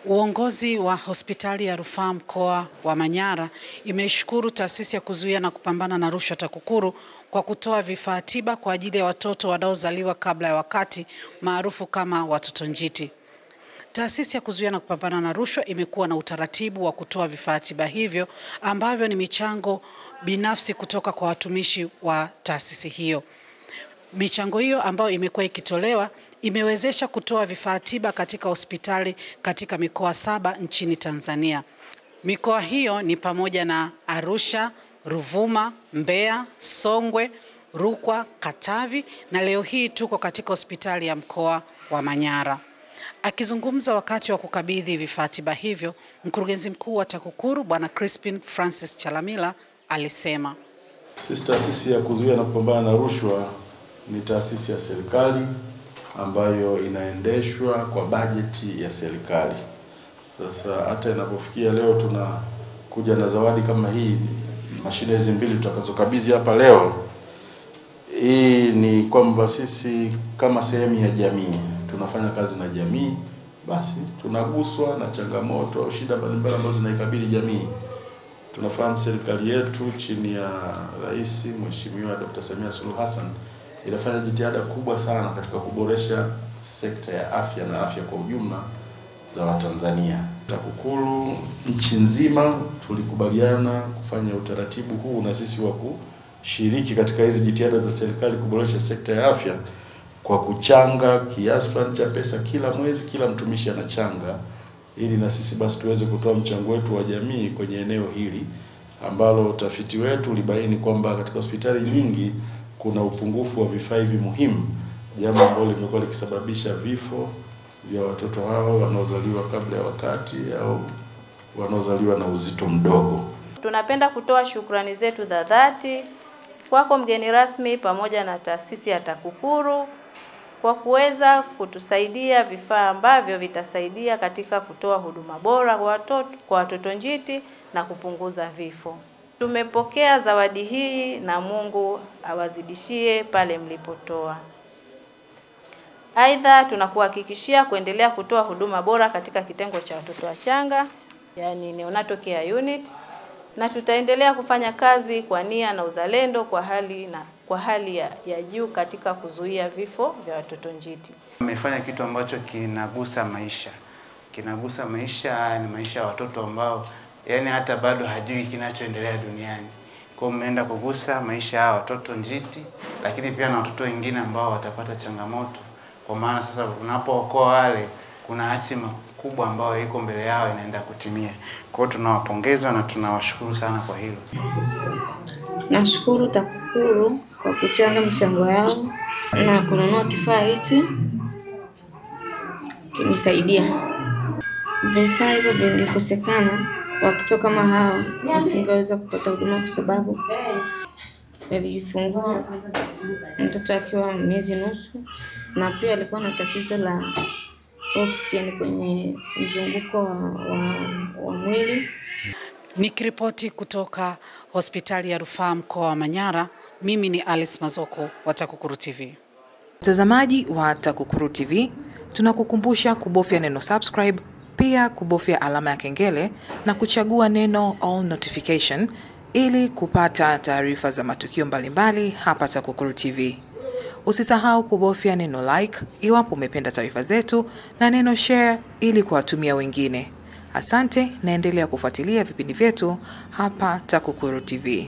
Uongozi wa hospitali ya rufaa mkoa wa Manyara imeshukuru taasisi ya kuzuia na kupambana na rushwa TAKUKURU kwa kutoa vifaa tiba kwa ajili ya watoto wanaozaliwa kabla ya wakati maarufu kama watoto njiti. Taasisi ya kuzuia na kupambana na rushwa imekuwa na utaratibu wa kutoa vifaa tiba hivyo ambavyo ni michango binafsi kutoka kwa watumishi wa taasisi hiyo. Michango hiyo ambayo imekuwa ikitolewa imewezesha kutoa vifaa tiba katika hospitali katika mikoa 7 nchini Tanzania. Mikoa hiyo ni pamoja na Arusha, Ruvuma, Mbeya, Songwe, Rukwa, Katavi na leo hii tuko katika hospitali ya mkoa wa Manyara. Akizungumza wakati wa kukabidhi vifaa tiba hivyo, mkurugenzi mkuu wa TAKUKURU Bwana Crispin Francis Chalamila alisema, sisi taasisi ya kuzuia na kupambana na rushwa ni taasisi ya serikali ambayo inaendeshwa kwa bajeti ya serikali. Sasa hata inapofikia leo tunakuja na zawadi kama hii, mashine hizi mbili tutakazokabidhi hapa leo, hii ni kwamba sisi kama sehemu ya jamii tunafanya kazi na jamii, basi tunaguswa na changamoto au shida mbalimbali ambazo zinaikabili jamii. Tunafahamu serikali yetu chini ya Rais Mheshimiwa Dr. Samia Suluhu Hassan inafanya jitihada kubwa sana katika kuboresha sekta ya afya na afya kwa ujumla za Watanzania. TAKUKURU nchi nzima tulikubaliana kufanya utaratibu huu na sisi wa kushiriki katika hizi jitihada za serikali kuboresha sekta ya afya kwa kuchanga kiasi fulani cha pesa kila mwezi, kila mtumishi anachanga, ili na sisi basi tuweze kutoa mchango wetu wa jamii kwenye eneo hili ambalo utafiti wetu ulibaini kwamba katika hospitali nyingi kuna upungufu wa vifaa hivi muhimu, jambo ambalo limekuwa likisababisha vifo vya watoto hao wanaozaliwa kabla ya wakati au wanaozaliwa na uzito mdogo. Tunapenda kutoa shukrani zetu za dhati kwako mgeni rasmi pamoja na taasisi ya TAKUKURU kwa kuweza kutusaidia vifaa ambavyo vitasaidia katika kutoa huduma bora kwa watoto njiti na kupunguza vifo. Tumepokea zawadi hii na Mungu awazidishie pale mlipotoa. Aidha, tunakuhakikishia kuendelea kutoa huduma bora katika kitengo cha watoto wachanga, yani neonatal care unit, na tutaendelea kufanya kazi kwa nia na uzalendo kwa hali ya juu katika kuzuia vifo vya watoto njiti. Tumefanya kitu ambacho kinagusa maisha. Kinagusa maisha, ni maisha ya watoto ambao yani hata bado hajui kinachoendelea duniani. Kwa mmeenda kugusa maisha ya watoto njiti, lakini pia na watoto wengine ambao watapata changamoto. Kwa maana sasa unapookoa wale, kuna hatima kubwa ambayo iko mbele yao inaenda kutimia. Kwa hiyo tunawapongeza na tunawashukuru sana kwa hilo. Nashukuru TAKUKURU kwa kuchanga mchango yao na kununua kifaa hichi, kimesaidia. Vifaa hivyo vingekosekana, watoto kama hao wasingeweza kupata huduma kwa sababu alijifungua mtoto akiwa miezi nusu na pia alikuwa na tatizo la oxygen kwenye mzunguko wa mwili. Nikiripoti kutoka hospitali ya rufaa mkoa wa Manyara, mimi ni Alice Mazoko wa TAKUKURU TV. Mtazamaji wa TAKUKURU TV, tunakukumbusha kubofya neno subscribe, pia kubofya alama ya kengele na kuchagua neno all notification ili kupata taarifa za matukio mbalimbali hapa TAKUKURU TV. Usisahau kubofya neno like iwapo umependa taarifa zetu na neno share ili kuwatumia wengine. Asante, naendelea kufuatilia vipindi vyetu hapa TAKUKURU TV.